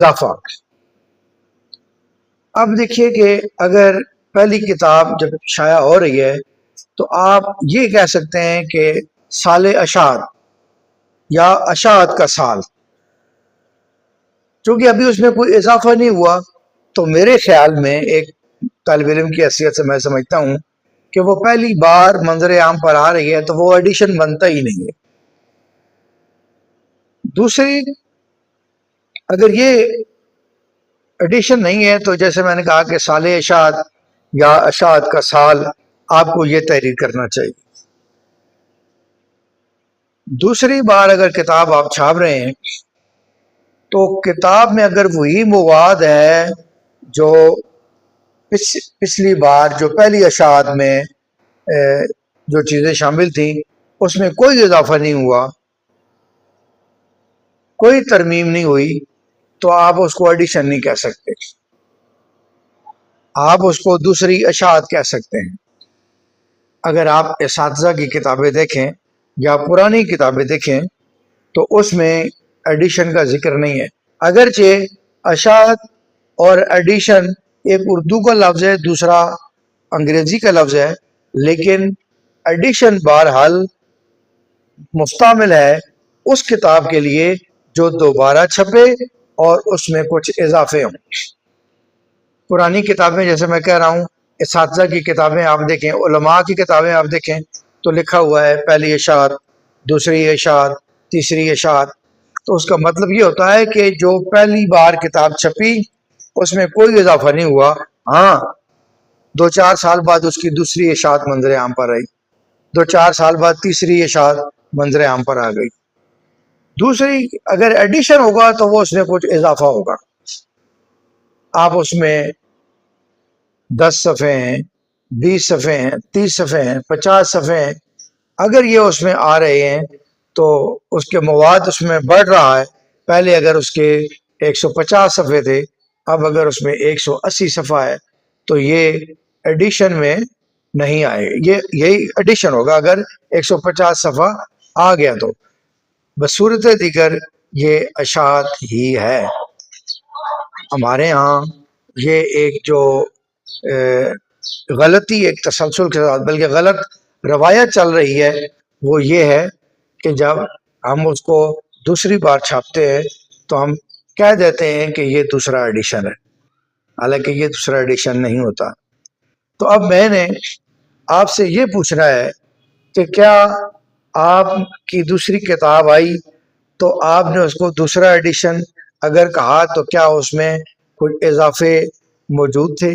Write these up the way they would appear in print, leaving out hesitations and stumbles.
اضافہ۔ اب دیکھیے کہ اگر پہلی کتاب جب شائع ہو رہی ہے تو آپ یہ کہہ سکتے ہیں کہ سال اشاعت یا اشاعت کا سال، چونکہ ابھی اس میں کوئی اضافہ نہیں ہوا، تو میرے خیال میں ایک طالب علم کی حیثیت سے میں سمجھتا ہوں کہ وہ پہلی بار منظر عام پر آ رہی ہے تو وہ ایڈیشن بنتا ہی نہیں ہے۔ دوسری، اگر یہ ایڈیشن نہیں ہے تو جیسے میں نے کہا کہ سال اشاعت یا اشاعت کا سال، آپ کو یہ تحریر کرنا چاہیے۔ دوسری بار اگر کتاب آپ چھاپ رہے ہیں تو کتاب میں اگر وہی مواد ہے جو پچھلی بار جو پہلی اشاعت میں جو چیزیں شامل تھیں اس میں کوئی اضافہ نہیں ہوا، کوئی ترمیم نہیں ہوئی، تو آپ اس کو ایڈیشن نہیں کہہ سکتے، آپ اس کو دوسری اشاعت کہہ سکتے ہیں۔ اگر آپ اساتذہ کی کتابیں دیکھیں یا پرانی کتابیں دیکھیں تو اس میں ایڈیشن کا ذکر نہیں ہے، اگرچہ اشاعت اور ایڈیشن ایک اردو کا لفظ ہے، دوسرا انگریزی کا لفظ ہے، لیکن ایڈیشن بہرحال مستعمل ہے اس کتاب کے لیے جو دوبارہ چھپے اور اس میں کچھ اضافے ہوں۔ پرانی کتابیں جیسے میں کہہ رہا ہوں، اساتذہ کی کتابیں آپ دیکھیں، علماء کی کتابیں آپ دیکھیں تو لکھا ہوا ہے پہلی اشاعت، دوسری اشاعت، تیسری اشاعت، تو اس کا مطلب یہ ہوتا ہے کہ جو پہلی بار کتاب چھپی اس میں کوئی اضافہ نہیں ہوا، ہاں 2-4 سال بعد اس کی دوسری اشاعت منظر عام پر آئی، 2-4 سال بعد تیسری اشاعت منظر عام پر آ گئی۔ دوسری اگر ایڈیشن ہوگا تو وہ اس میں کچھ اضافہ ہوگا، آپ اس میں 10 صفحے ہیں، 20 صفحے ہیں، 30 صفحے ہیں، 50 صفحے ہیں، اگر یہ اس میں آ رہے ہیں تو اس کے مواد اس میں بڑھ رہا ہے۔ پہلے اگر اس کے 150 صفحے تھے، اب اگر اس میں 180 صفحہ ہے تو یہ ایڈیشن میں نہیں آئے، یہی ایڈیشن ہوگا اگر 150 صفحہ آ گیا تو، بصورت دیگر یہ اشاعت ہی ہے۔ ہمارے ہاں یہ ایک جو غلطی، ایک تسلسل کے ساتھ بلکہ غلط روایت چل رہی ہے، وہ یہ ہے کہ جب ہم اس کو دوسری بار چھاپتے ہیں تو ہم کہہ دیتے ہیں کہ یہ دوسرا ایڈیشن ہے، حالانکہ یہ دوسرا ایڈیشن نہیں ہوتا۔ تو اب میں نے آپ سے یہ پوچھنا ہے کہ کیا آپ کی دوسری کتاب آئی تو آپ نے اس کو دوسرا ایڈیشن اگر کہا تو کیا اس میں کچھ اضافے موجود تھے؟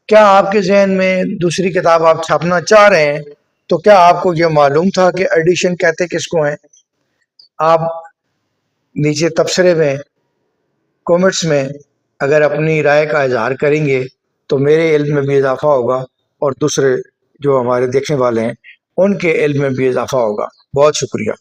کیا آپ کے ذہن میں دوسری کتاب آپ چھاپنا چاہ رہے ہیں تو کیا آپ کو یہ معلوم تھا کہ ایڈیشن کہتے کس کو ہیں؟ آپ نیچے تبصرے میں، کومنٹس میں اگر اپنی رائے کا اظہار کریں گے تو میرے علم میں بھی اضافہ ہوگا اور دوسرے جو ہمارے دیکھنے والے ہیں ان کے علم میں بھی اضافہ ہوگا۔ بہت شکریہ۔